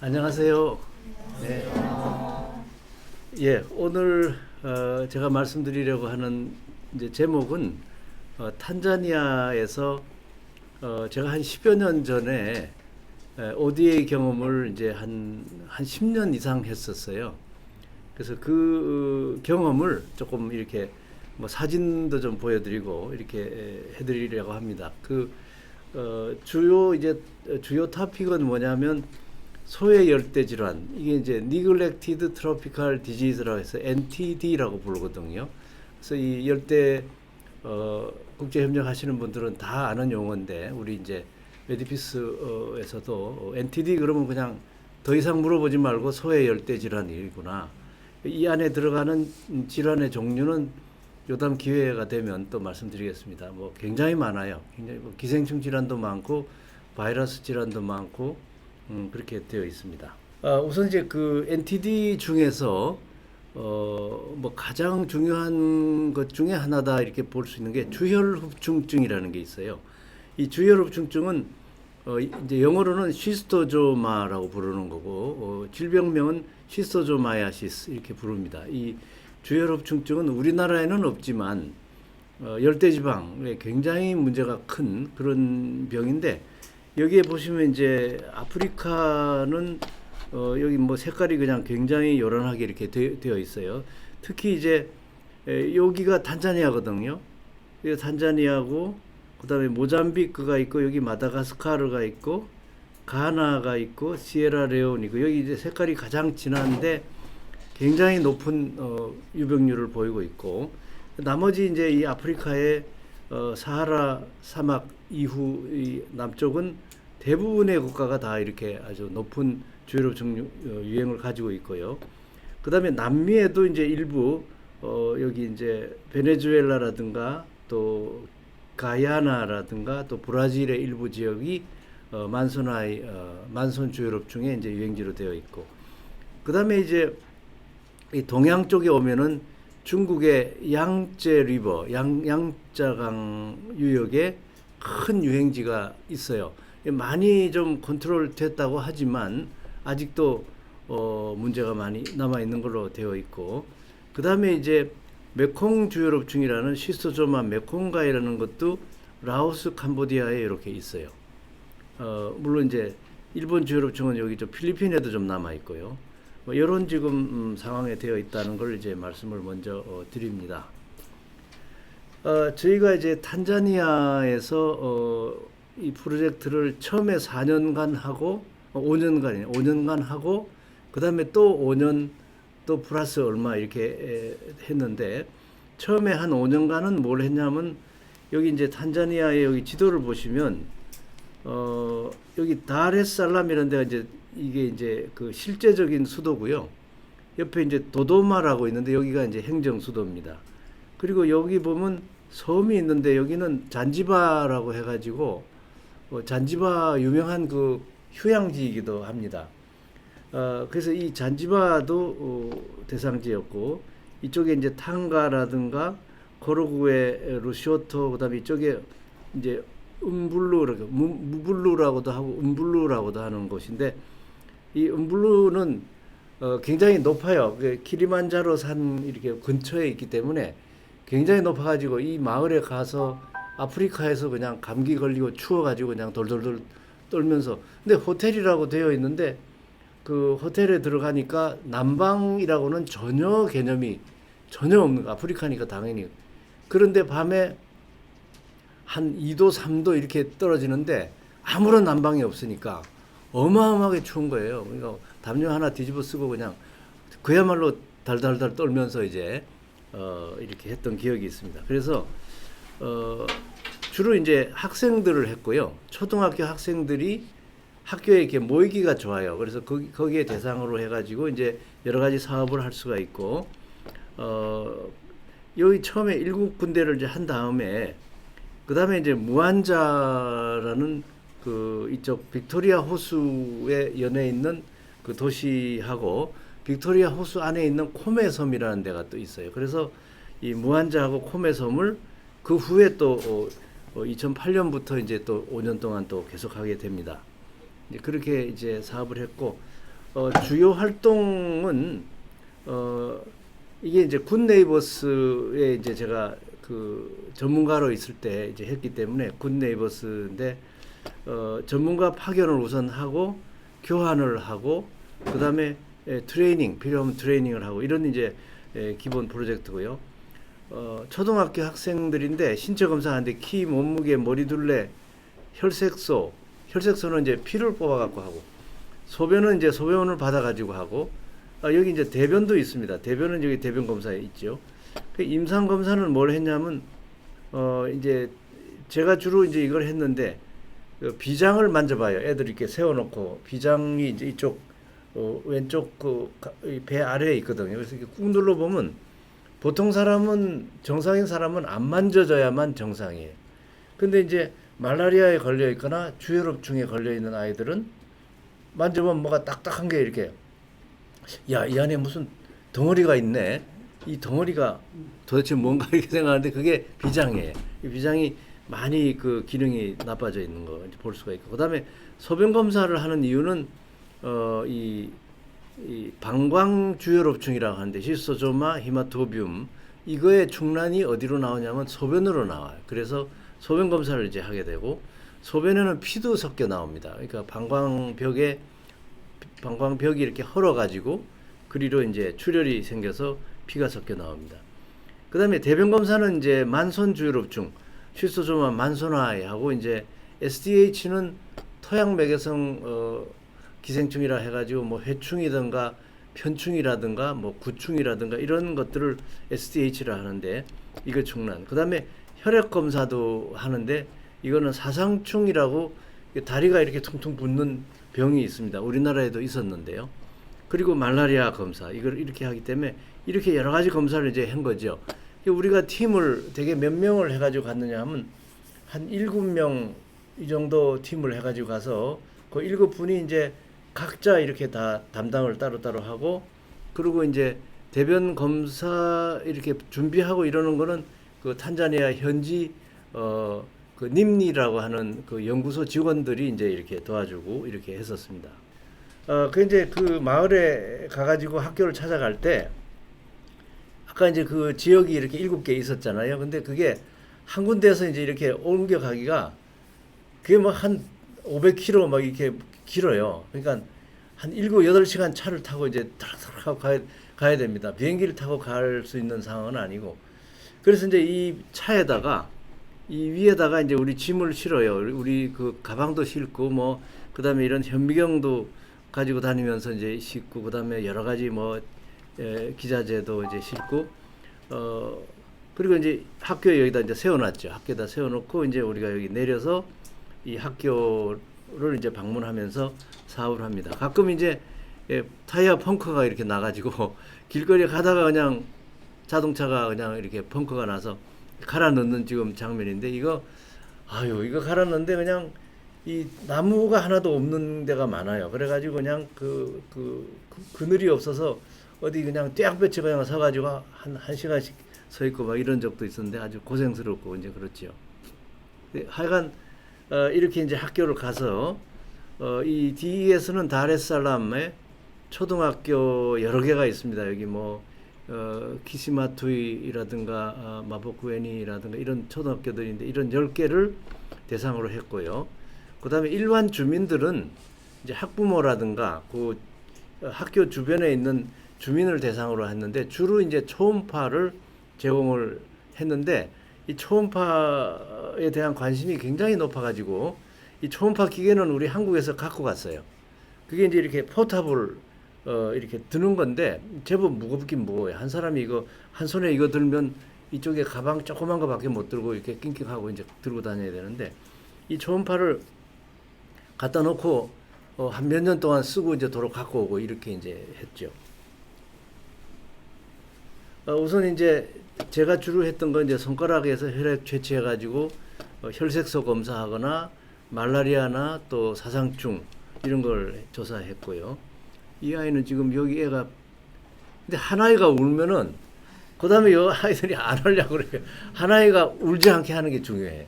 안녕하세요. 네. 예, 오늘 제가 말씀드리려고 하는 이제 제목은 탄자니아에서 제가 한 10여 년 전에 ODA 경험을 이제 한 10년 이상 했었어요. 그래서 그 경험을 조금 이렇게 뭐 사진도 좀 보여드리고 이렇게 해드리려고 합니다. 주요 토픽은 뭐냐면 소외 열대 질환, 이게 이제 Neglected Tropical Disease라고 해서 NTD라고 부르거든요. 그래서 이 열대 국제 협력 하시는 분들은 다 아는 용어인데 우리 이제 메디피스에서도 NTD 그러면 그냥 더 이상 물어보지 말고 소외 열대 질환이구나. 이 안에 들어가는 질환의 종류는 요담 기회가 되면 또 말씀드리겠습니다. 뭐 굉장히 많아요. 굉장히 뭐 기생충 질환도 많고 바이러스 질환도 많고 그렇게 되어 있습니다. 우선 이제 그 NTD 중에서 뭐 가장 중요한 것 중에 하나다 이렇게 볼 수 있는 게 주혈흡충증이라는 게 있어요. 이 주혈흡충증은 이제 영어로는 시스토조마라고 부르는 거고 질병명은 시스토조마야시스 이렇게 부릅니다. 이 주혈흡충증은 우리나라에는 없지만 열대지방에 굉장히 문제가 큰 그런 병인데 여기에 보시면 이제 아프리카는 여기 뭐 색깔이 그냥 굉장히 요란하게 이렇게 되어 있어요. 특히 이제 여기가 탄자니아거든요. 여기 탄자니아고 그다음에 모잠비크가 있고 여기 마다가스카르가 있고 가나가 있고 시에라레온이고 여기 이제 색깔이 가장 진한데 굉장히 높은 유병률을 보이고 있고 나머지 이제 이 아프리카의 사하라 사막 이후 이 남쪽은 대부분의 국가가 다 이렇게 아주 높은 주혈흡충 유행을 가지고 있고요. 그다음에 남미에도 이제 일부 여기 이제 베네수엘라라든가 또 가야나라든가 또 브라질의 일부 지역이 만손 주혈흡충의 이제 유행지로 되어 있고 그다음에 이제 이 동양 쪽에 오면은 중국의 양제 리버, 양자강 유역에 큰 유행지가 있어요. 많이 좀 컨트롤 됐다고 하지만 아직도 문제가 많이 남아 있는 걸로 되어 있고 그 다음에 이제 메콩 주혈흡충이라는 시스토조마 메콩가이라는 것도 라오스, 캄보디아에 이렇게 있어요. 물론 이제 일본 주혈흡충은 여기 저 필리핀에도 좀 남아 있고요. 뭐 이런 지금 상황에 되어 있다는 걸 이제 말씀을 먼저 드립니다. 저희가 이제 탄자니아에서 이 프로젝트를 처음에 4년간 하고 5년간 하고 그다음에 또 5년 또 플러스 얼마 이렇게 했는데 처음에 한 5년간은 뭘 했냐면 여기 이제 탄자니아의 여기 지도를 보시면 여기 다레살람이라는 데가 이게 이제 그 실제적인 수도고요. 옆에 이제 도도마라고 있는데 여기가 이제 행정 수도입니다. 그리고 여기 보면 섬이 있는데 여기는 잔지바라고 해가지고 잔지바 유명한 그 휴양지이기도 합니다. 그래서 이 잔지바도 대상지였고 이쪽에 이제 탕가라든가 거르구에 루시오토 그다음에 이쪽에 이제 무블루라고도 하고 음블루라고도 하는 곳인데 이 음블루는 굉장히 높아요. 키리만자로 산 이렇게 근처에 있기 때문에 굉장히 높아가지고 이 마을에 가서 아프리카에서 그냥 감기 걸리고 추워가지고 그냥 돌돌돌 떨면서 근데 호텔이라고 되어 있는데 그 호텔에 들어가니까 난방이라고는 전혀 개념이 전혀 없는 거 아프리카니까 당연히 그런데 밤에 한 2도 3도 이렇게 떨어지는데 아무런 난방이 없으니까 어마어마하게 추운 거예요. 그러니까 담요 하나 뒤집어 쓰고 그냥 그야말로 달달달 떨면서 이제 이렇게 했던 기억이 있습니다. 그래서 주로 이제 학생들을 했고요. 초등학교 학생들이 학교에 이렇게 모이기가 좋아요. 그래서 거기에 대상으로 해가지고 이제 여러 가지 사업을 할 수가 있고 여기 처음에 7군데를 이제 한 다음에 그 다음에 이제 무안자라는 그 이쪽 빅토리아 호수에 연해 있는 그 도시하고 빅토리아 호수 안에 있는 코메 섬이라는 데가 또 있어요. 그래서 이 무안자하고 코메 섬을 그 후에 또 2008년부터 이제 또 5년 동안 또 계속하게 됩니다. 이제 그렇게 이제 사업을 했고 주요 활동은 이게 이제 굿네이버스에 이제 제가 그 전문가로 있을 때 이제 했기 때문에 굿네이버스인데 전문가 파견을 우선 하고 교환을 하고 그다음에 트레이닝 필요하면 트레이닝을 하고 이런 이제 기본 프로젝트고요. 초등학교 학생들인데 신체 검사하는데 키, 몸무게, 머리둘레, 혈색소는 이제 피를 뽑아갖고 하고 소변은 이제 소변을 받아가지고 하고 여기 이제 대변도 있습니다. 대변은 여기 대변 검사에 있죠. 그 임상 검사는 뭘 했냐면 이제 제가 주로 이제 이걸 했는데 그 비장을 만져봐요. 애들 이렇게 세워놓고 비장이 이제 이쪽 왼쪽 그 배 아래에 있거든요. 그래서 이렇게 꾹 눌러 보면 보통 사람은 정상인 사람은 안 만져져야만 정상이에요. 근데 이제 말라리아에 걸려 있거나 주혈업중에 걸려 있는 아이들은 만져보면 뭐가 딱딱한 게 이렇게 야, 이 안에 무슨 덩어리가 있네. 이 덩어리가 도대체 뭔가 이렇게 생각하는데 그게 비장이에요. 이 비장이 많이 그 기능이 나빠져 있는 거 볼 수가 있고. 그다음에 소변 검사를 하는 이유는 이 방광주혈업중이라고 하는데 시스토조마 히마토비움 이거의 중란이 어디로 나오냐면 소변으로 나와요. 그래서 소변 검사를 이제 하게 되고 소변에는 피도 섞여 나옵니다. 그러니까 방광벽이 이렇게 헐어가지고 그리로 이제 출혈이 생겨서 피가 섞여 나옵니다. 그다음에 대변 검사는 이제 만손주혈업중, 시스토조마 만손화하고 이제 SDH는 토양맥에성 기생충이라 해가지고 뭐 회충이든가 편충이라든가 뭐 구충이라든가 이런 것들을 SDH라 하는데 이거 중란. 그다음에 혈액 검사도 하는데 이거는 사상충이라고 다리가 이렇게 퉁퉁 붓는 병이 있습니다. 우리나라에도 있었는데요. 그리고 말라리아 검사 이걸 이렇게 하기 때문에 이렇게 여러 가지 검사를 이제 한 거죠. 우리가 팀을 되게 몇 명을 해가지고 갔느냐 하면 한 7명 이 정도 팀을 해가지고 가서 그 7분이 이제 각자 이렇게 다 담당을 따로따로 하고 그리고 이제 대변 검사 이렇게 준비하고 이러는 거는 그 탄자니아 현지 그 님리라고 하는 그 연구소 직원들이 이제 이렇게 도와주고 이렇게 했었습니다. 그 이제 그 마을에 가가지고 학교를 찾아갈 때 아까 이제 그 지역이 이렇게 7개 있었잖아요. 근데 그게 한 군데에서 이제 이렇게 옮겨가기가 그게 뭐 한 500km 막 이렇게 길어요. 그러니까 한 7, 8시간 차를 타고 이제 타락타락 하고 가야 됩니다. 비행기를 타고 갈 수 있는 상황은 아니고. 그래서 이제 이 차에다가 이 위에다가 이제 우리 짐을 실어요. 우리 그 가방도 싣고 뭐 그다음에 이런 현미경도 가지고 다니면서 이제 싣고 그다음에 여러 가지 뭐 기자재도 이제 싣고 그리고 이제 학교에 여기다 이제 세워놨죠. 학교에다 세워놓고 이제 우리가 여기 내려서 이 학교를 이제 방문하면서 사업을 합니다. 가끔 이제 타이어 펑크가 이렇게 나가지고 길거리에 가다가 그냥 자동차가 그냥 이렇게 펑크가 나서 갈아 넣는 지금 장면인데 이거 갈아 넣는데 그냥 이 나무가 하나도 없는 데가 많아요. 그래가지고 그냥 그늘이 없어서 어디 그냥 떼약볕에 그냥 서가지고 한 시간씩 서 있고 막 이런 적도 있었는데 아주 고생스럽고 이제 그렇죠. 하여간 이렇게 이제 학교를 가서 이 DES는 다레살람에 초등학교 여러 개가 있습니다. 여기 뭐 키시마투이라든가 마보쿠에니라든가 이런 초등학교들인데 이런 10개를 대상으로 했고요. 그다음에 일반 주민들은 이제 학부모라든가 그 학교 주변에 있는 주민을 대상으로 했는데 주로 이제 초음파를 제공을 했는데 이 초음파에 대한 관심이 굉장히 높아가지고 이 초음파 기계는 우리 한국에서 갖고 갔어요. 그게 이제 이렇게 포탑을 이렇게 드는 건데 제법 무겁긴 무거워요. 한 사람이 이거 한 손에 이거 들면 이쪽에 가방 조그만 거밖에 못 들고 이렇게 낑낑하고 이제 들고 다녀야 되는데 이 초음파를 갖다 놓고 한 몇 년 동안 쓰고 이제 도로 갖고 오고 이렇게 이제 했죠. 우선 이제 제가 주로 했던 건 이제 손가락에서 혈액 채취해가지고 혈색소 검사하거나 말라리아나 또 사상충 이런 걸 조사했고요. 이 아이는 지금 여기 애가 근데 한 아이가 울면은 그다음에 여 아이들이 안 하려고 그래요. 한 아이가 울지 않게 하는 게 중요해.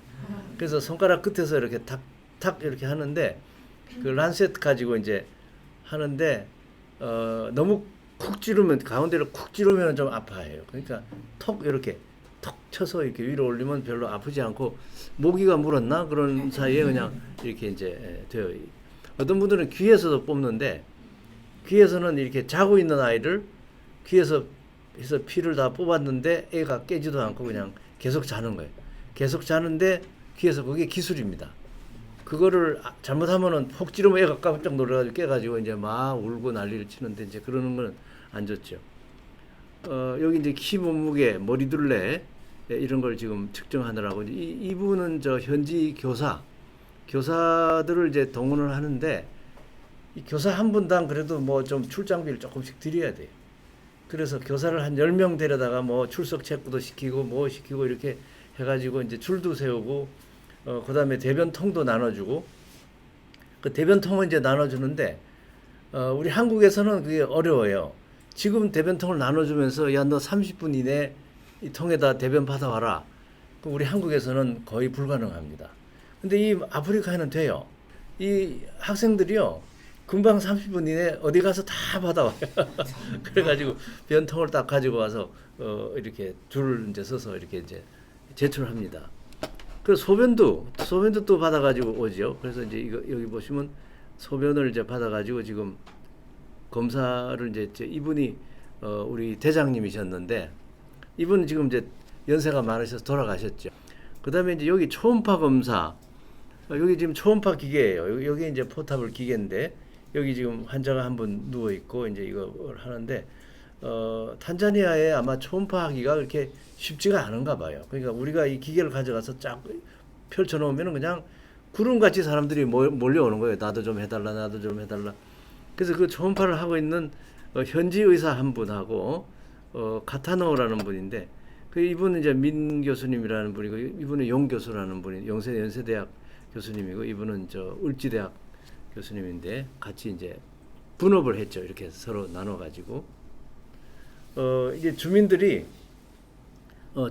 그래서 손가락 끝에서 이렇게 탁탁 이렇게 하는데 그 란셋 가지고 이제 하는데 너무 쿡 찌르면 가운데를 쿡 찌르면 좀 아파해요. 그러니까 톡 이렇게 톡 쳐서 이렇게 위로 올리면 별로 아프지 않고 모기가 물었나 그런 사이에 그냥 이렇게 이제 되어. 어떤 분들은 귀에서도 뽑는데 귀에서는 이렇게 자고 있는 아이를 귀에서 해서 피를 다 뽑았는데 애가 깨지도 않고 그냥 계속 자는 거예요. 계속 자는데 귀에서 그게 기술입니다. 그거를 잘못하면은 폭 찌르면 애가 깜짝 놀라가지고 깨가지고 이제 막 울고 난리를 치는데 이제 그러는 건 안 좋죠. 여기 이제 키, 몸무게, 머리둘레 이런 걸 지금 측정하느라고 이분은 저 현지 교사들을 이제 동원을 하는데 이 교사 한 분당 그래도 뭐 좀 출장비를 조금씩 드려야 돼요. 그래서 교사를 한 10명 데려다가 뭐 출석 체크도 시키고 뭐 시키고 이렇게 해가지고 이제 줄도 세우고 그 다음에 대변통도 나눠주고 그 대변통은 이제 나눠주는데 우리 한국에서는 그게 어려워요. 지금 대변통을 나눠주면서 야 너 30분 이내 이 통에다 대변 받아와라. 우리 한국에서는 거의 불가능합니다. 근데 이 아프리카에는 돼요. 이 학생들이요. 금방 30분 이내 어디 가서 다 받아와요. 그래가지고 변통을 딱 가지고 와서 이렇게 줄을 이제 서서 이렇게 이제 제출합니다. 그 소변도 또 받아가지고 오죠. 그래서 이제 이거 여기 보시면 소변을 이제 받아가지고 지금 검사를 이제 이분이 우리 대장님이셨는데 이분 지금 이제 연세가 많으셔서 돌아가셨죠. 그다음에 이제 여기 초음파 검사 여기 지금 초음파 기계예요. 여기 이제 포탑을 기계인데 여기 지금 환자가 한 분 누워 있고 이제 이걸 하는데 탄자니아에 아마 초음파하기가 그렇게 쉽지가 않은가 봐요. 그러니까 우리가 이 기계를 가져가서 쫙 펼쳐 놓으면은 그냥 구름같이 사람들이 몰려오는 거예요. 나도 좀 해달라, 나도 좀 해달라. 그래서 그 초음파를 하고 있는 현지 의사 한 분하고 카타노라는 분인데 그 이분은 이제 민 교수님이라는 분이고 이분은 용 교수라는 분이 연세대학 교수님이고 이분은 저 을지대학 교수님인데 같이 이제 분업을 했죠. 이렇게 서로 나눠 가지고 이게 주민들이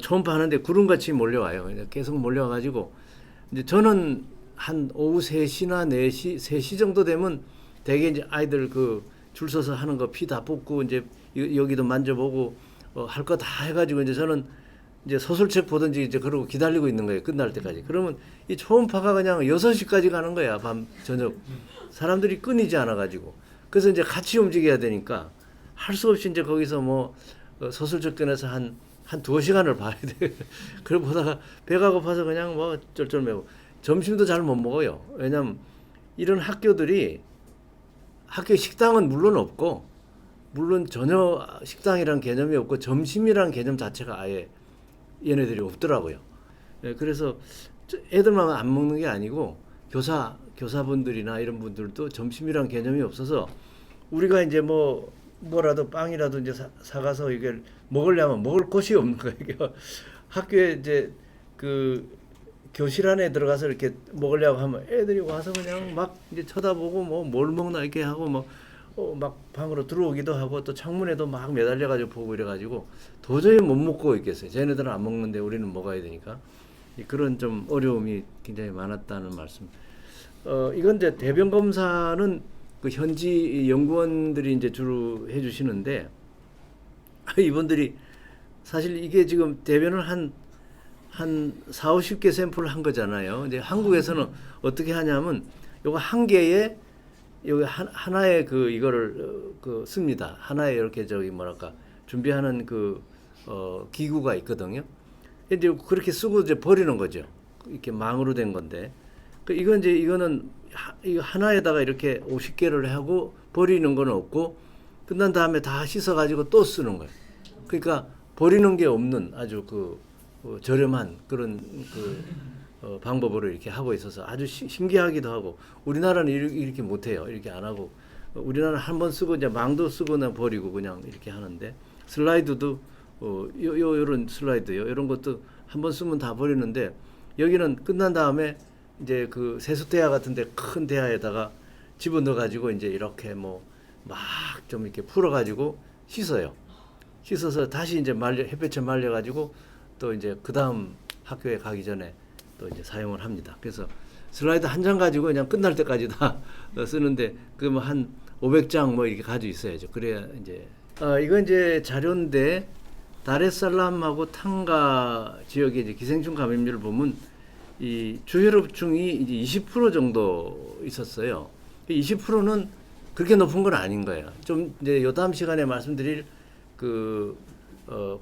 초음파 하는데 구름같이 몰려와요. 계속 몰려와 가지고 이제 저는 한 오후 3시나 4시, 3시 정도 되면 대개 이제 아이들 그 줄 서서 하는 거 피 다 뽑고 이제 여기도 만져보고 할 거 다 해가지고 이제 저는 이제 소설책 보든지 이제 그러고 기다리고 있는 거예요. 끝날 때까지. 그러면 이 초음파가 그냥 6시까지 가는 거야. 밤 저녁. 사람들이 끊이지 않아 가지고. 그래서 이제 같이 움직여야 되니까 할 수 없이 이제 거기서 뭐 소설책 꺼내서 한 두어 시간을 봐야 돼. 그래 보다가 배가 고파서 그냥 뭐 쩔쩔매고 점심도 잘 못 먹어요. 왜냐면 이런 학교들이 학교 식당은 물론 없고 물론 전혀 식당이란 개념이 없고 점심이란 개념 자체가 아예 얘네들이 없더라고요. 그래서 애들만 안 먹는 게 아니고 교사분들이나 이런 분들도 점심이란 개념이 없어서 우리가 이제 뭐라도 빵이라도 이제 사가서 이걸 먹으려면 먹을 곳이 없는 거예요. 학교에 이제 그 교실 안에 들어가서 이렇게 먹으려고 하면 애들이 와서 그냥 막 이제 쳐다보고 뭐 뭘 먹나 이렇게 하고 막 방으로 들어오기도 하고 또 창문에도 막 매달려가지고 보고 이래가지고 도저히 못 먹고 있겠어요. 쟤네들은 안 먹는데 우리는 먹어야 되니까 그런 좀 어려움이 굉장히 많았다는 말씀. 이건 이제 대변 검사는 그 현지 연구원들이 이제 주로 해주시는데 이분들이 사실 이게 지금 대변을 한 4, 50개 샘플을 한 거잖아요. 이제 한국에서는 어떻게 하냐면 요거 한 개에 여기 하나의 그 이거를 그 씁니다. 하나의 이렇게 저기 뭐랄까 준비하는 그 기구가 있거든요. 이제 그렇게 쓰고 이제 버리는 거죠. 이렇게 망으로 된 건데. 이거는 이거 하나에다가 이렇게 50개를 하고 버리는 건 없고 끝난 다음에 다 씻어 가지고 또 쓰는 거예요. 그러니까 버리는 게 없는 아주 저렴한 그런 방법으로 이렇게 하고 있어서 아주 신기하기도 하고 우리나라는 이렇게 못해요. 이렇게 안 하고 우리나라는 한 번 쓰고 이제 망도 쓰거나 버리고 그냥 이렇게 하는데 슬라이드도 요런 슬라이드요. 이런 것도 한 번 쓰면 다 버리는데 여기는 끝난 다음에 이제 그 세수대야 같은데 큰 대야에다가 집어넣어 가지고 이제 이렇게 막 좀 이렇게 풀어 가지고 씻어요. 씻어서 다시 이제 햇볕에 말려 가지고 또 이제 그 다음 학교에 가기 전에 또 이제 사용을 합니다. 그래서 슬라이드 한 장 가지고 그냥 끝날 때까지 다 쓰는데 한 500장 뭐 이렇게 가지고 있어야죠. 그래야 이제 이건 이제 자료인데 다레살람하고 탕가 지역의 이제 기생충 감염률을 보면 이 주혈업충이 이제 20% 정도 있었어요. 20%는 그렇게 높은 건 아닌 거예요. 좀 이제 요 다음 시간에 말씀드릴 그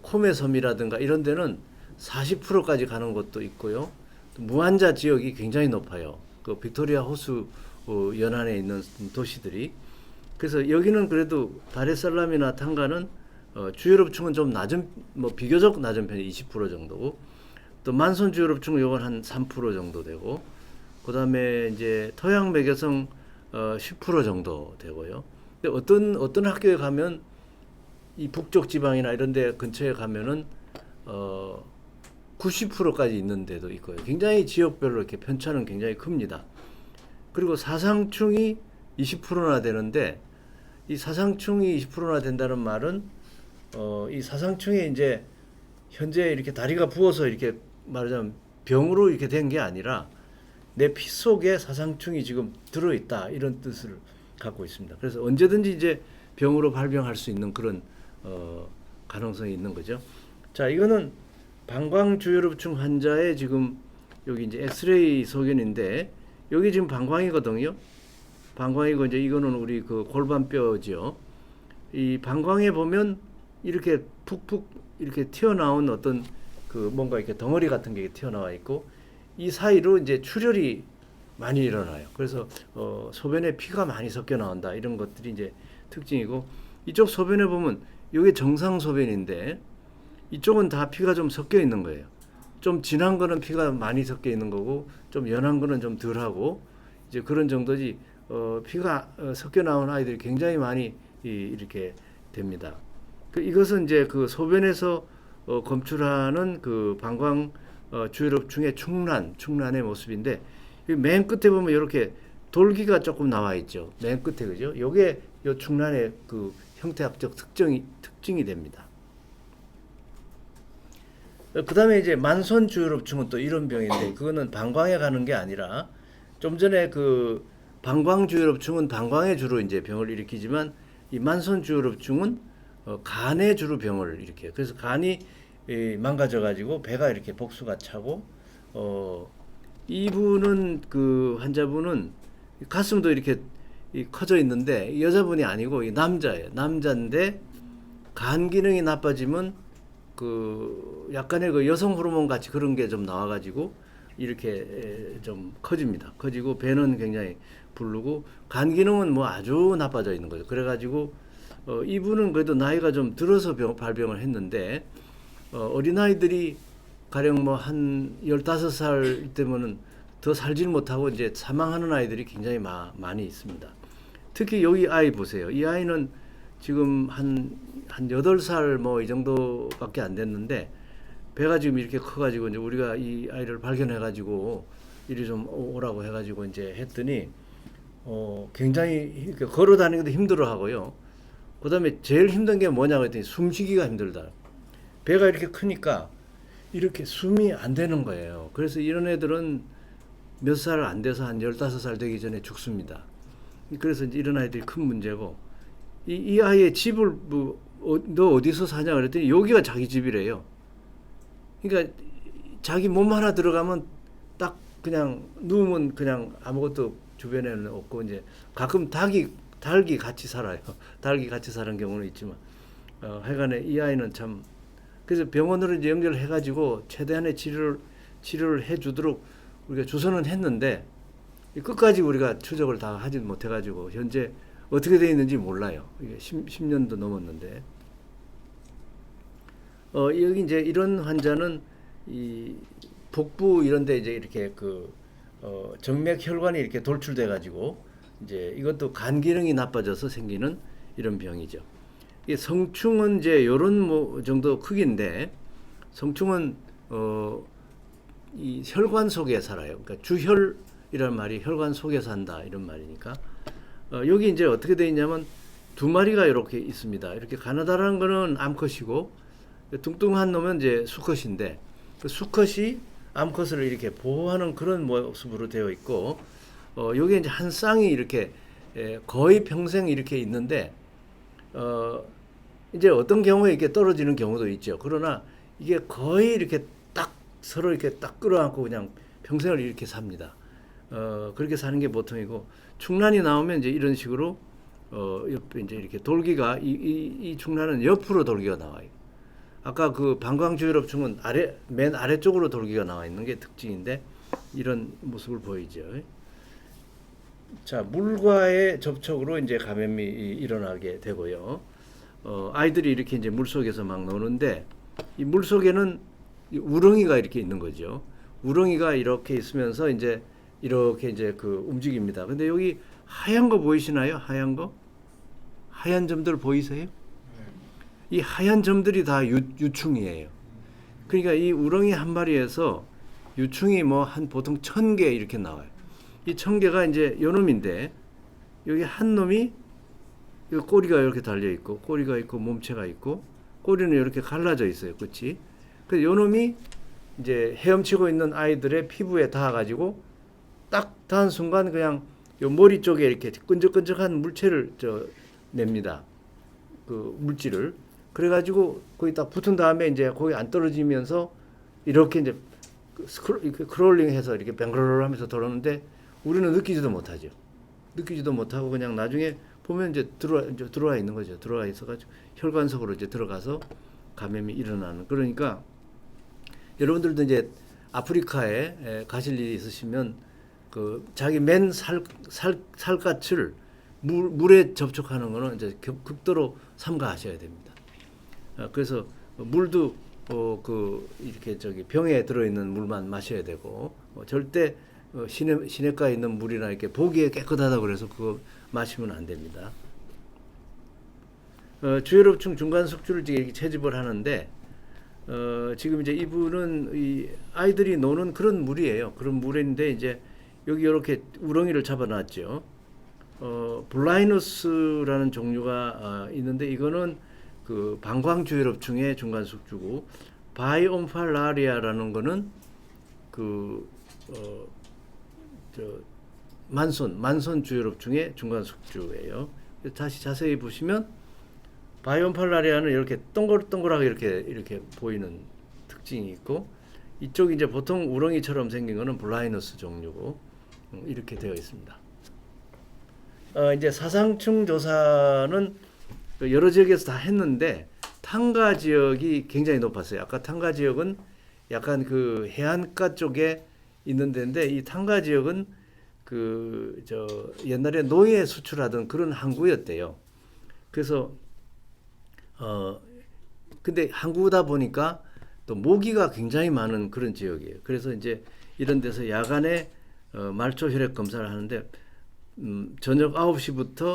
코메 섬이라든가 이런 데는 40%까지 가는 곳도 있고요. 또 무환자 지역이 굉장히 높아요. 그 빅토리아 호수 연안에 있는 도시들이. 그래서 여기는 그래도 다레살람이나 탕가는 주혈업충은 좀 낮은, 뭐 비교적 낮은 편이 20% 정도고, 또 만손 주혈업충은 요건 한 3% 정도 되고, 그 다음에 이제 토양매개성 10% 정도 되고요. 근데 어떤 학교에 가면 이 북쪽 지방이나 이런 데 근처에 가면은 90%까지 있는 데도 있고요. 굉장히 지역별로 이렇게 편차는 굉장히 큽니다. 그리고 사상충이 20%나 되는데, 이 사상충이 20%나 된다는 말은 이 사상충이 이제 현재 이렇게 다리가 부어서 이렇게 말하자면 병으로 이렇게 된 게 아니라 내 피 속에 사상충이 지금 들어있다, 이런 뜻을 갖고 있습니다. 그래서 언제든지 이제 병으로 발병할 수 있는 그런 가능성이 있는 거죠. 자, 이거는 방광주혈업충 환자의 지금 여기 이제 엑스레이 소견인데, 여기 지금 방광이거든요. 방광이고 이제 이거는 우리 그 골반뼈죠. 이 방광에 보면 이렇게 푹푹 이렇게 튀어나온 어떤 그 뭔가 이렇게 덩어리 같은 게 튀어나와 있고, 이 사이로 이제 출혈이 많이 일어나요. 그래서 소변에 피가 많이 섞여 나온다, 이런 것들이 이제 특징이고, 이쪽 소변에 보면 이게 정상 소변인데 이쪽은 다 피가 좀 섞여 있는 거예요. 좀 진한 거는 피가 많이 섞여 있는 거고, 좀 연한 거는 좀 덜하고, 이제 그런 정도지. 피가 섞여 나온 아이들이 굉장히 많이 이렇게 됩니다. 이것은 이제 그 소변에서 검출하는 그 방광 주혈업충의 충란의 모습인데, 맨 끝에 보면 이렇게 돌기가 조금 나와 있죠. 맨 끝에, 그죠? 요게 요 충란의 그 형태학적 특징이 됩니다. 그 다음에 이제 만손 주혈업충은 또 이런 병인데, 그거는 방광에 가는 게 아니라, 좀 전에 그 방광 주혈업충은 방광에 주로 이제 병을 일으키지만, 이 만손 주혈업충은 간에 주로 병을 일으켜요. 그래서 간이 망가져 가지고 배가 이렇게 복수가 차고, 이분은 그 환자분은 가슴도 이렇게 커져 있는데 여자분이 아니고 남자예요. 남자인데 간 기능이 나빠지면 그 약간의 그 여성 호르몬 같이 그런 게 좀 나와가지고 이렇게 좀 커집니다. 커지고 배는 굉장히 부르고, 간 기능은 뭐 아주 나빠져 있는 거죠. 그래가지고 이분은 그래도 나이가 좀 들어서 발병을 했는데, 어린아이들이 가령 뭐 한 15살 때면은 더 살질 못하고 이제 사망하는 아이들이 굉장히 많이 있습니다. 특히 여기 아이 보세요. 이 아이는 지금 한 8살 뭐 이 정도밖에 안 됐는데, 배가 지금 이렇게 커가지고 이제 우리가 이 아이를 발견해가지고 이리 좀 오라고 해가지고 이제 했더니, 굉장히 걸어 다니기도 힘들어 하고요. 그 다음에 제일 힘든 게 뭐냐고 했더니 숨쉬기가 힘들다. 배가 이렇게 크니까 이렇게 숨이 안 되는 거예요. 그래서 이런 애들은 몇 살 안 돼서 한 15살 되기 전에 죽습니다. 그래서 이제 이런 아이들이 큰 문제고, 이 아이의 집을 너 어디서 사냐 그랬더니 여기가 자기 집이래요. 그러니까 자기 몸 하나 들어가면 딱 그냥 누우면 그냥 아무것도 주변에는 없고, 이제 가끔 닭이 같이 살아요. 닭이 같이 사는 경우는 있지만, 하여간에 이 아이는 참, 그래서 병원으로 이제 연결해가지고 최대한의 치료를 해주도록 우리가 주선은 했는데, 끝까지 우리가 추적을 다 하지 못해가지고 현재 어떻게 되어 있는지 몰라요. 이게 10년도 넘었는데, 여기 이제 이런 환자는 이 복부 이런데 이제 이렇게 그 정맥 혈관이 이렇게 돌출돼 가지고 이제 이것도 간 기능이 나빠져서 생기는 이런 병이죠. 이 성충은 이제 요런 뭐 정도 크기인데, 성충은 이 혈관 속에 살아요. 그러니까 주혈이란 말이 혈관 속에 산다, 이런 말이니까. 여기 이제 어떻게 되어 있냐면 두 마리가 이렇게 있습니다. 이렇게 가느다란 거는 암컷이고, 뚱뚱한 놈은 이제 수컷인데, 그 수컷이 암컷을 이렇게 보호하는 그런 모습으로 되어 있고, 여기 이제 한 쌍이 이렇게 거의 평생 이렇게 있는데 이제 어떤 경우에 이렇게 떨어지는 경우도 있죠. 그러나 이게 거의 이렇게 딱 서로 이렇게 딱 끌어안고 그냥 평생을 이렇게 삽니다. 그렇게 사는 게 보통이고 충란이 나오면 이제 이런 식으로 옆에 이제 이렇게 돌기가 이 충란은 옆으로 돌기가 나와요. 아까 그 방광주혈업충은 맨 아래쪽으로 돌기가 나와 있는 게 특징인데 이런 모습을 보이죠. 자, 물과의 접촉으로 이제 감염이 일어나게 되고요. 아이들이 이렇게 이제 물 속에서 막 노는데 이 물 속에는 우렁이가 이렇게 있는 거죠. 우렁이가 이렇게 있으면서 이제 이렇게 이제 그 움직입니다. 근데 여기 하얀 거 보이시나요? 하얀 거? 하얀 점들 보이세요? 이 하얀 점들이 다 유충이에요. 그러니까 이 우렁이 한 마리에서 유충이 뭐 한 보통 1000개 이렇게 나와요. 이 1000개가 이제 요 놈인데 여기 한 놈이 이 꼬리가 이렇게 달려 있고 꼬리가 있고 몸체가 있고 꼬리는 이렇게 갈라져 있어요. 그렇지? 그래서 요 놈이 이제 헤엄치고 있는 아이들의 피부에 닿아 가지고 딱 닿은 순간 그냥 요 머리 쪽에 이렇게 끈적끈적한 물체를 냅니다. 그 물질을. 그래 가지고 거기 딱 붙은 다음에 이제 거기 안 떨어지면서 이렇게 이제 크롤링 해서 이렇게 뱅글롤 하면서 돌아오는데 우리는 느끼지도 못하죠. 느끼지도 못하고 그냥 나중에 보면 이제 들어와 있는 거죠. 들어와 있어가지고 혈관 속으로 이제 들어가서 감염이 일어나는. 그러니까 여러분들도 이제 아프리카에 가실 일이 있으시면 그 자기 맨 살갗을 물에 접촉하는 거는 이제 극도로 삼가하셔야 됩니다. 그래서 물도 이렇게 병에 들어있는 물만 마셔야 되고 절대 시냇가에 있는 물이나 이렇게 보기에 깨끗하다고 그래서 그거 마시면 안 됩니다. 주혈업충 중간숙주를 이렇게 채집을 하는데 지금 이제 이분은 이 아이들이 노는 그런 물이에요. 그런 물인데 이제 여기 이렇게 우렁이를 잡아놨죠. 블라이너스라는 종류가 있는데 이거는 그 방광주혈업충의 중간숙주고 바이옴팔라리아라는 거는 만손 주혈업충의 중간숙주예요. 다시 자세히 보시면 바이옴팔라리아는 이렇게 동글동글하게 이렇게 보이는 특징이 있고 이쪽이 이제 보통 우렁이처럼 생긴 거는 블라이너스 종류고 이렇게 되어 있습니다. 이제 사상충 조사는 여러 지역에서 다 했는데 탕가 지역이 굉장히 높았어요. 아까 탕가 지역은 약간 그 해안가 쪽에 있는 데인데 이 탕가 지역은 옛날에 노예 수출하던 그런 항구였대요. 그래서 근데 항구다 보니까 또 모기가 굉장히 많은 그런 지역이에요. 그래서 이제 이런 데서 야간에 말초 혈액 검사를 하는데 저녁 9시부터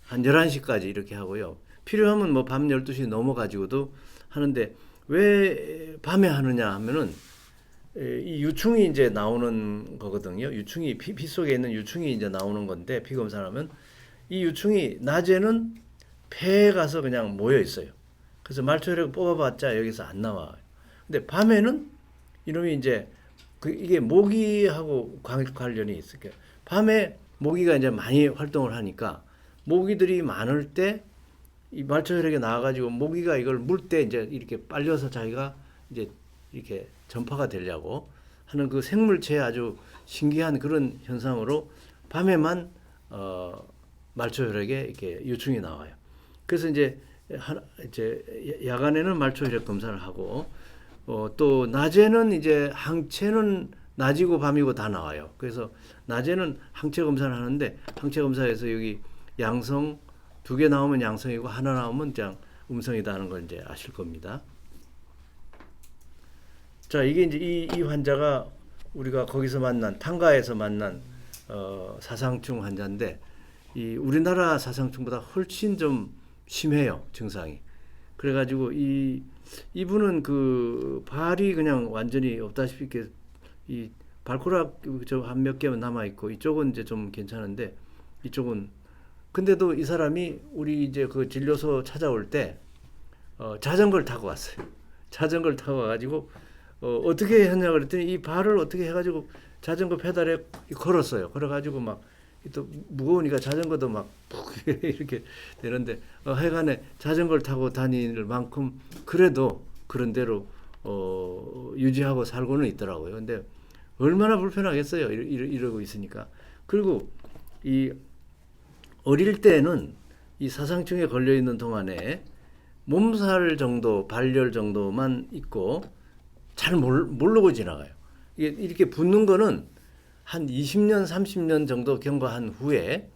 한 11시까지 이렇게 하고요. 필요하면 뭐 밤 12시 넘어가지고도 하는데 왜 밤에 하느냐 하면은 이 유충이 이제 나오는 거거든요. 유충이 피 속에 있는 유충이 이제 나오는 건데 피 검사를 하면 이 유충이 낮에는 폐에 가서 그냥 모여 있어요. 그래서 말초 혈액을 뽑아봤자 여기서 안 나와요. 근데 밤에는 이놈이 이제 이게 모기하고 관련이 있을게요. 밤에 모기가 이제 많이 활동을 하니까 모기들이 많을 때 이 말초 혈액에 나와가지고 모기가 이걸 물 때 이제 이렇게 빨려서 자기가 이제 이렇게 전파가 되려고 하는 그 생물체의 아주 신기한 그런 현상으로 밤에만 말초 혈액에 이렇게 유충이 나와요. 그래서 이제 야간에는 말초 혈액 검사를 하고 또 낮에는 이제 항체는 낮이고 밤이고 다 나와요. 그래서 낮에는 항체 검사를 하는데 항체 검사에서 여기 양성 2개 나오면 양성이고 하나 나오면 그냥 음성이다 하는 걸 이제 아실 겁니다. 자, 이게 이제 이 환자가 우리가 거기서 만난 탕가에서 만난 사상충 환자인데 이 우리나라 사상충보다 훨씬 좀 심해요, 증상이. 그래가지고 이분은 그 발이 그냥 완전히 없다시피 이렇게 이 발코락 한 몇 개만 남아 있고 이쪽은 이제 좀 괜찮은데 이쪽은 근데도 이 사람이 우리 이제 그 진료소 찾아올 때 자전거를 타고 왔어요. 자전거를 타고 와가지고 어떻게 했냐 그랬더니 이 발을 어떻게 해가지고 자전거 페달에 걸었어요. 걸어가지고 막 또 무거우니까 자전거도 막 푹 이렇게 되는데 하여간에 자전거를 타고 다닐 만큼 그래도 그런 대로 유지하고 살고는 있더라고요. 근데 얼마나 불편하겠어요. 이러고 있으니까. 그리고 이 어릴 때는 이 사상충에 걸려 있는 동안에 몸살 정도, 발열 정도만 있고 잘 모르고 지나가요. 이게 이렇게 붓는 거는 한 20년, 30년 정도 경과한 후에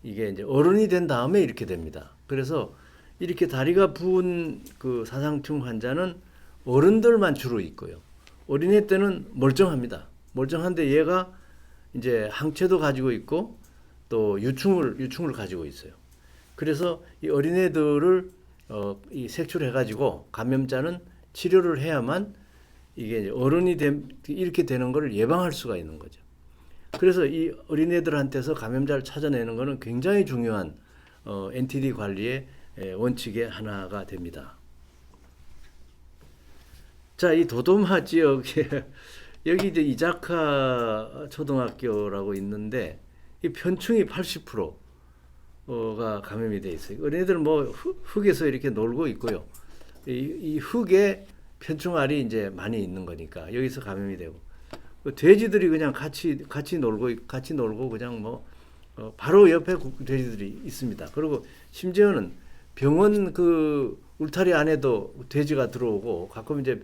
이게 이제 어른이 된 다음에 이렇게 됩니다. 그래서 이렇게 다리가 부은 그 사상충 환자는 어른들만 주로 있고요. 어린애 때는 멀쩡합니다. 멀쩡한데 얘가 이제 항체도 가지고 있고 또 유충을 가지고 있어요. 그래서 이 어린애들을 이 색출해 가지고 감염자는 치료를 해야만 이게 이제 이렇게 되는 것을 예방할 수가 있는 거죠. 그래서 이 어린애들한테서 감염자를 찾아내는 것은 굉장히 중요한 NTD 관리의 원칙의 하나가 됩니다. 자, 이 도도마 지역에 여기 이제 이자카 초등학교라고 있는데 이 편충이 80%가 감염이 돼 있어요. 어린애들은 뭐 흙에서 이렇게 놀고 있고요. 이 흙에 편충알이 이제 많이 있는 거니까 여기서 감염이 되고 돼지들이 그냥 같이 놀고 그냥 뭐 바로 옆에 돼지들이 있습니다. 그리고 심지어는 병원 그 울타리 안에도 돼지가 들어오고 가끔 이제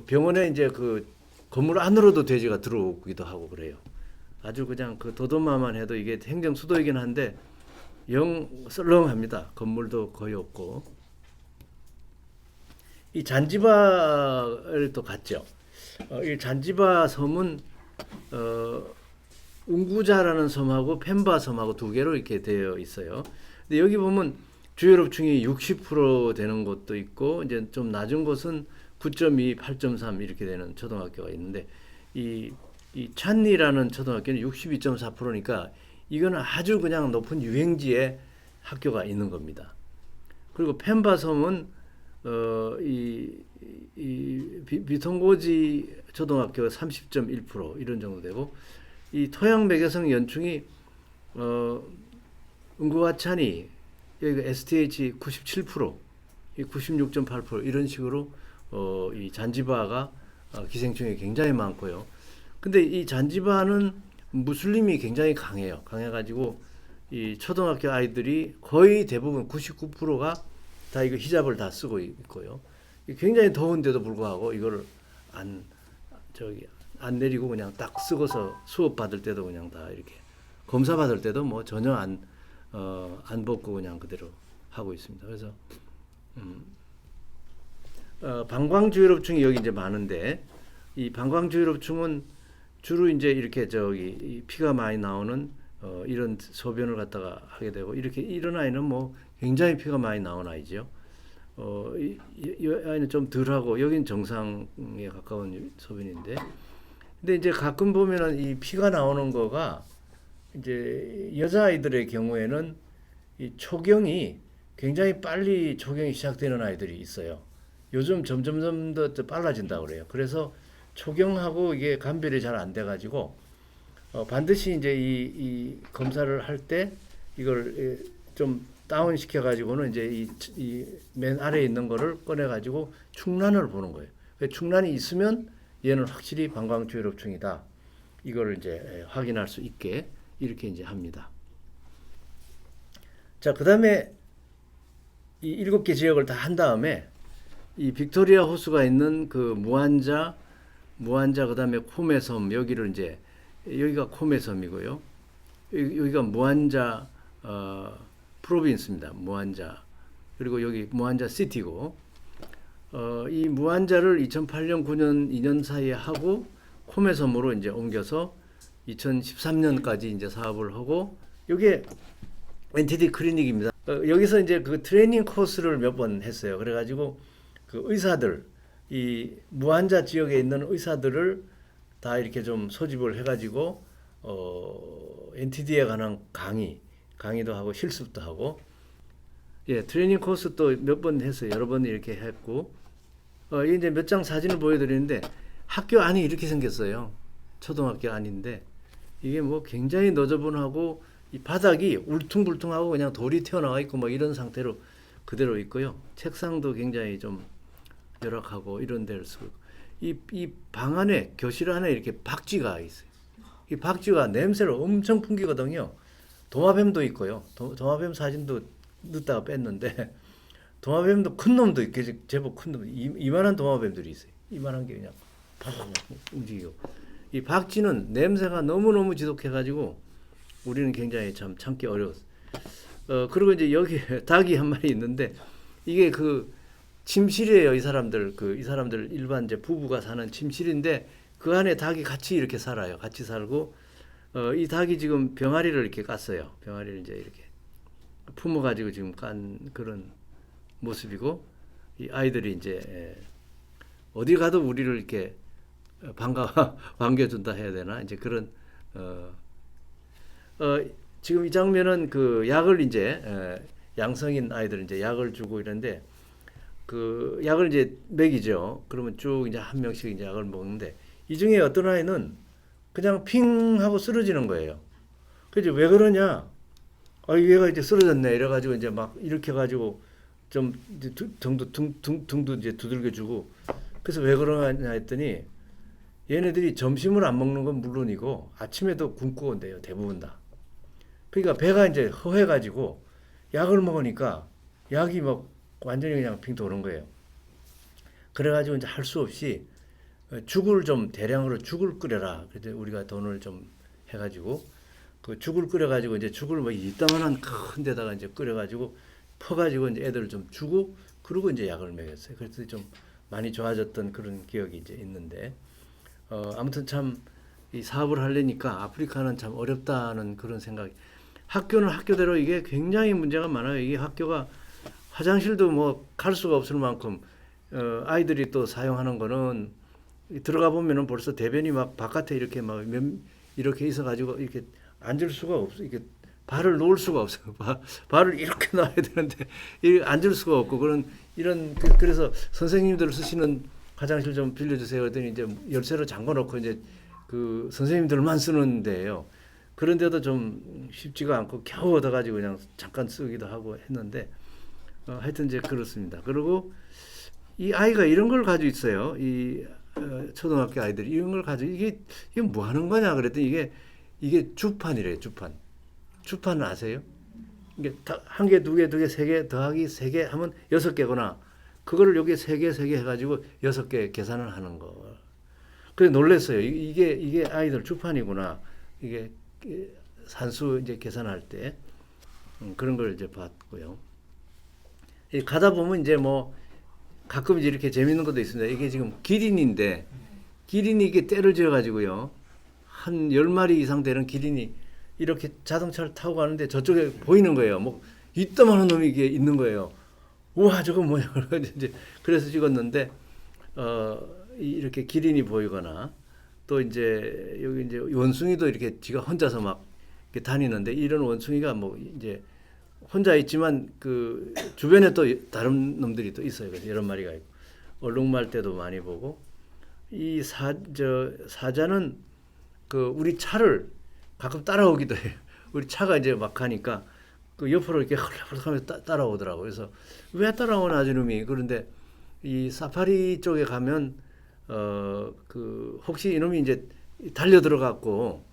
병원에 이제 그 건물 안으로도 돼지가 들어오기도 하고 그래요. 아주 그냥 그 도도마만 해도 이게 행정 수도이긴 한데 영 썰렁합니다. 건물도 거의 없고. 이 잔지바를 또 갔죠. 이 잔지바 섬은 웅구자라는 섬하고 펜바 섬하고 두 개로 이렇게 되어 있어요. 근데 여기 보면 주혈업충이 60% 되는 곳도 있고 이제 좀 낮은 곳은 9.2, 8.3 이렇게 되는 초등학교가 있는데 이 찬리라는 초등학교는 62.4%니까 이거는 아주 그냥 높은 유행지에 학교가 있는 겁니다. 그리고 펜바 섬은 비통고지 초등학교가 30.1% 이런 정도 되고 이 토양 매개성 연충이 응구와찬이 여기가 STH 97%, 96.8% 이런 식으로 이 잔지바가 기생충이 굉장히 많고요. 근데 이 잔지바는 무슬림이 굉장히 강해요. 강해가지고 이 초등학교 아이들이 거의 대부분 99%가 다 이거 히잡을 다 쓰고 있고요. 굉장히 더운데도 불구하고 이거를 안 내리고 그냥 딱 쓰고서 수업 받을 때도 그냥 다 이렇게 검사 받을 때도 뭐 전혀 안 벗고 그냥 그대로 하고 있습니다. 그래서 방광주혈업충이 여기 이제 많은데 이 방광주혈업충은 주로 이제 이렇게 피가 많이 나오는 이런 소변을 갖다가 하게 되고 이런 아이는 뭐 굉장히 피가 많이 나온 아이죠. 이 아이는 좀 덜하고 여긴 정상에 가까운 소변인데, 근데 이제 가끔 보면은 이 피가 나오는 거가 이제 여자 아이들의 경우에는 이 초경이 굉장히 빨리 초경이 시작되는 아이들이 있어요. 요즘 점점 더 빨라진다고 그래요. 그래서 초경하고 이게 감별이 잘 안 돼가지고 반드시 이제 이 검사를 할 때 이걸 좀 다운 시켜가지고는 이제 이 맨 아래에 있는 거를 꺼내가지고 충란을 보는 거예요. 충란이 있으면 얘는 확실히 방광주혈업충이다. 이걸 이제 확인할 수 있게 이렇게 이제 합니다. 자, 그 다음에 이 7개 지역을 다 한 다음에 이 빅토리아 호수가 있는 그 무안자 그 다음에 코메섬 여기를 이제 여기가 코메섬이고요. 여기가 무안자 프로빈스입니다. 무안자. 그리고 여기 무안자 시티고 이 무안자를 2008년 9년 2년 사이에 하고 코메섬으로 이제 옮겨서 2013년까지 이제 사업을 하고 이게 NTD 클리닉입니다. 여기서 이제 그 트레이닝 코스를 몇 번 했어요. 그래가지고 그 의사들 이 무안자 지역에 있는 의사들을 다 이렇게 좀 소집을 해가지고 NTD에 관한 강의도 하고 실습도 하고 트레이닝 코스 또 몇 번 했어요. 여러 번 이렇게 했고 이제 몇 장 사진을 보여드리는데 학교 안이 이렇게 생겼어요. 초등학교 안인데 이게 뭐 굉장히 너저분하고 이 바닥이 울퉁불퉁하고 그냥 돌이 튀어나와 있고 뭐 이런 상태로 그대로 있고요. 책상도 굉장히 좀 열악하고 이런 데를 쓰고 이 방 안에 교실 안에 이렇게 박쥐가 있어요. 이 박쥐가 냄새를 엄청 풍기거든요. 도마뱀도 있고요. 도마뱀 사진도 넣다가 뺐는데 도마뱀도 큰 놈도 있고 제법 큰 놈, 이만한 도마뱀들이 있어요. 이만한 게 그냥 팍 움직이고 이 박쥐는 냄새가 너무너무 지독해가지고 우리는 굉장히 참 참기 어려웠어요. 그리고 이제 여기 닭이 한 마리 있는데 이게 그 침실이에요. 이 사람들 일반 이제 부부가 사는 침실인데 그 안에 닭이 같이 이렇게 살아요. 같이 살고 이 닭이 지금 병아리를 이렇게 깠어요. 병아리를 이제 이렇게 품어가지고 지금 깐 그런 모습이고 이 아이들이 이제 어디 가도 우리를 이렇게 반겨준다 해야 되나 이제 그런 지금 이 장면은 그 약을 이제 양성인 아이들 이제 약을 주고 이런데 그 약을 이제 먹이죠. 그러면 쭉 이제 한 명씩 이제 약을 먹는데 이 중에 어떤 아이는 그냥 핑 하고 쓰러지는 거예요. 그래서 왜 그러냐? 아, 얘가 이제 쓰러졌네. 이래가지고 이제 막 이렇게 가지고 좀 이제 등도 이제 두들겨 주고 그래서 왜 그러냐 했더니 얘네들이 점심을 안 먹는 건 물론이고 아침에도 굶고 온대요. 대부분 다. 그러니까 배가 이제 허해가지고 약을 먹으니까 약이 막 완전히 그냥 빙 도는 거예요. 그래가지고 이제 할 수 없이 죽을 좀 대량으로 죽을 끓여라. 그래서 우리가 돈을 좀 해가지고 그 죽을 끓여가지고 이제 죽을 뭐 이따만한 큰 데다가 이제 끓여가지고 퍼가지고 이제 애들을 좀 주고 그러고 이제 약을 먹였어요. 그래서 좀 많이 좋아졌던 그런 기억이 이제 있는데 아무튼 참 이 사업을 하려니까 아프리카는 참 어렵다는 그런 생각이. 학교는 학교대로 이게 굉장히 문제가 많아요. 이게 학교가 화장실도 뭐 갈 수가 없을 만큼 아이들이 또 사용하는 거는 들어가 보면은 벌써 대변이 막 바깥에 이렇게 막 이렇게 있어 가지고 이렇게 앉을 수가 없어. 이렇게 발을 놓을 수가 없어요. 발을 이렇게 놔야 되는데 앉을 수가 없고 이런 그래서 선생님들 쓰시는 화장실 좀 빌려주세요. 그랬더니 이제 열쇠로 잠궈 놓고 이제 그 선생님들만 쓰는 데예요. 그런데도 좀 쉽지가 않고 겨우 얻어가지고 그냥 잠깐 쓰기도 하고 했는데 하여튼 이제 그렇습니다. 그리고 이 아이가 이런 걸 가지고 있어요. 이 초등학교 아이들이 이런 걸 가지고 이게 뭐 하는 거냐 그랬더니 이게 주판이래요. 주판 아세요? 이게 한 개, 두 개, 두 개, 세 개 더하기 세 개 하면 6개구나. 그거를 여기 세 개 해가지고 6개 계산을 하는 거. 그래 놀랬어요. 이게 아이들 주판이구나. 이게 산수 이제 계산할 때 그런 걸 이제 봤고요. 가다 보면 이제 뭐 가끔 이제 이렇게 재밌는 것도 있습니다. 이게 지금 기린인데 기린이 이게 떼를 지어 가지고요. 한 10마리 이상 되는 기린이 이렇게 자동차를 타고 가는데 저쪽에 보이는 거예요. 뭐 이따만한 놈이 이게 있는 거예요. 우와 저거 뭐냐 이제 그래서 찍었는데 이렇게 기린이 보이거나 또 이제 여기 이제 원숭이도 이렇게 지가 혼자서 막 이렇게 다니는데 이런 원숭이가 뭐 이제 혼자 있지만 그 주변에 또 다른 놈들이 또 있어요. 그래서 여러 마리가 있고 얼룩말 때도 많이 보고 이 사자는 그 우리 차를 가끔 따라오기도 해요. 우리 차가 이제 막 가니까 그 옆으로 이렇게 헐렁헐렁하면서 따라오더라고. 그래서 왜 따라오나 저놈이. 그런데 이 사파리 쪽에 가면 그 혹시 이놈이 이제 달려 들어갔고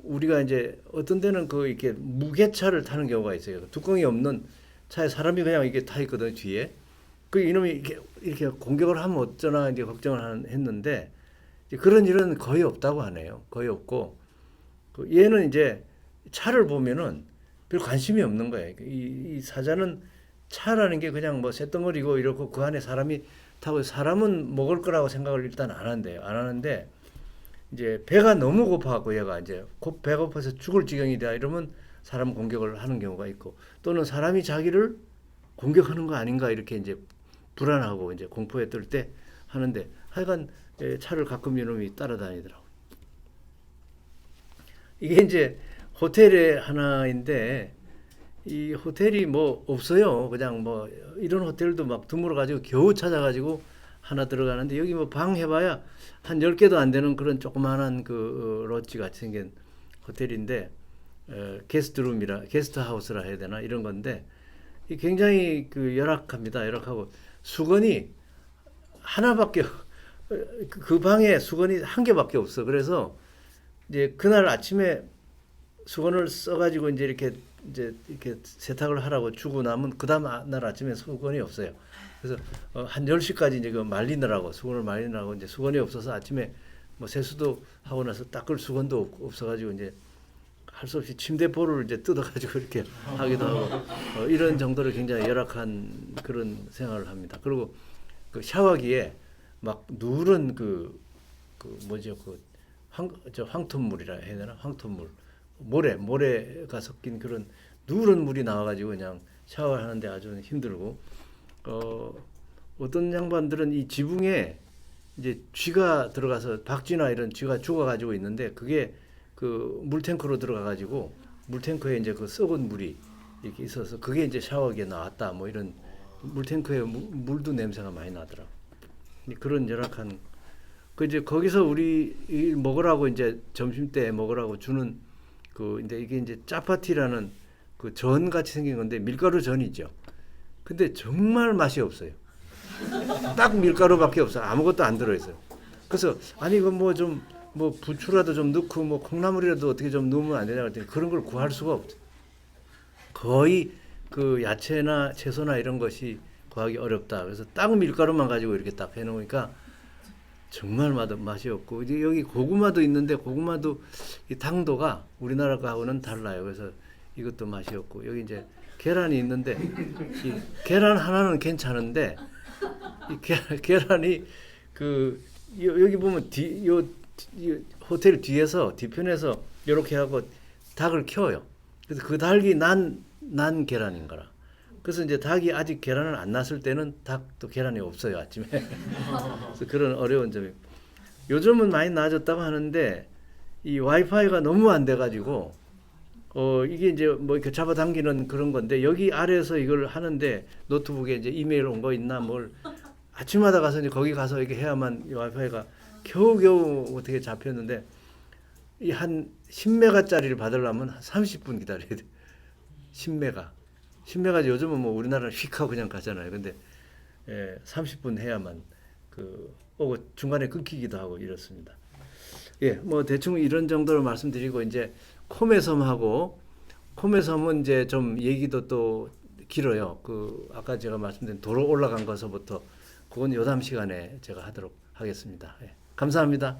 우리가 이제 어떤 데는 그 이렇게 무게차를 타는 경우가 있어요. 뚜껑이 없는 차에 사람이 그냥 이게 타 있거든 뒤에. 그 이놈이 이렇게 공격을 하면 어쩌나 이제 걱정을 했는데 그런 일은 거의 없다고 하네요. 거의 없고 그 얘는 이제 차를 보면은 별 관심이 없는 거예요. 이 사자는 차라는 게 그냥 뭐 쇳덩어리고 이렇고 그 안에 사람이 타고 사람은 먹을 거라고 생각을 일단 안 한대요. 안 하는데 이제 배가 너무 고파갖고 얘가 이제 배가 고파서 죽을 지경이다 이러면 사람 공격을 하는 경우가 있고 또는 사람이 자기를 공격하는 거 아닌가 이렇게 이제 불안하고 이제 공포에 뜰 때 하는데 하여간 차를 가끔 이놈이 따라다니더라고. 이게 이제 호텔의 하나인데 이 호텔이 뭐 없어요. 그냥 뭐 이런 호텔도 막 드물어 가지고 겨우 찾아가지고 하나 들어가는데 여기 뭐 방 해봐야 한 10개도 안 되는 그런 조그마한 그 롯지 같이 생긴 호텔인데 게스트하우스라 해야 되나 이런 건데 굉장히 그 열악합니다. 열악하고 수건이 하나밖에 그 방에 수건이 한 개밖에 없어. 그래서 이제 그날 아침에 수건을 써가지고 이제 이렇게 세탁을 하라고 주고 나면 그 다음 날 아침에 수건이 없어요. 그래서 한 10시까지 이제 그 말리느라고 수건을 말리느라고 이제 수건이 없어서 아침에 뭐 세수도 하고 나서 닦을 수건도 없어가지고 이제 할 수 없이 침대 볼을 이제 뜯어가지고 이렇게 하기도 하고 이런 정도로 굉장히 열악한 그런 생활을 합니다. 그리고 그 샤워기에 막 누런 뭐죠 황토물이라 해야 되나 황토물 모래가 섞인 그런 누런 물이 나와가지고 그냥 샤워하는데 아주 힘들고 어떤 양반들은 이 지붕에 이제 쥐가 들어가서 박쥐나 이런 쥐가 죽어가지고 있는데 그게 그 물탱크로 들어가가지고 물탱크에 이제 그 썩은 물이 이렇게 있어서 그게 이제 샤워기에 나왔다 뭐 이런 물탱크에 물도 냄새가 많이 나더라고. 그런 열악한 그 이제 거기서 우리 먹으라고 이제 점심 때 먹으라고 주는 그 이제 이게 이제 짜파티라는 그 전 같이 생긴 건데 밀가루 전이죠. 근데 정말 맛이 없어요. 딱 밀가루밖에 없어. 아무것도 안 들어있어요. 그래서 아니 이거 뭐 좀 뭐 부추라도 좀 넣고 뭐 콩나물이라도 어떻게 좀 넣으면 안 되냐 그랬더니 그런 걸 구할 수가 없어요. 거의 그 야채나 채소나 이런 것이 구하기 어렵다. 그래서 딱 밀가루만 가지고 이렇게 딱 해놓으니까 정말 맛이 없고 이제 여기 고구마도 있는데 고구마도 이 당도가 우리나라 거하고는 달라요. 그래서 이것도 맛이 없고 여기 이제 계란이 있는데 이 계란 하나는 괜찮은데 이 계란이 그 여기 보면 이 호텔 뒤에서 뒤편에서 이렇게 하고 닭을 키워요. 그래서 그 닭이 난 계란인 거라. 그래서 이제 닭이 아직 계란을 안 낳았을 때는 닭도 계란이 없어요 아침에. 그래서 그런 어려운 점이. 요즘은 많이 나아졌다고 하는데 이 와이파이가 너무 안 돼가지고 이게 이제 뭐 이렇게 잡아당기는 그런 건데 여기 아래에서 이걸 하는데 노트북에 이제 이메일 온 거 있나 뭘 아침마다 가서 이제 거기 가서 이렇게 해야만 이 와이파이가 겨우겨우 어떻게 잡혔는데 이 한 10메가짜리를 받으려면 한 30분 기다려야 돼. 10메가 요즘은 뭐 우리나라는 휙 하고 그냥 가잖아요. 근데 30분 해야만 오고 중간에 끊기기도 하고 이렇습니다. 예, 뭐 대충 이런 정도로 말씀드리고 이제 코메 섬은 이제 좀 얘기도 또 길어요. 아까 제가 말씀드린 도로 올라간 것서부터 그건 요담 시간에 제가 하도록 하겠습니다. 예, 감사합니다.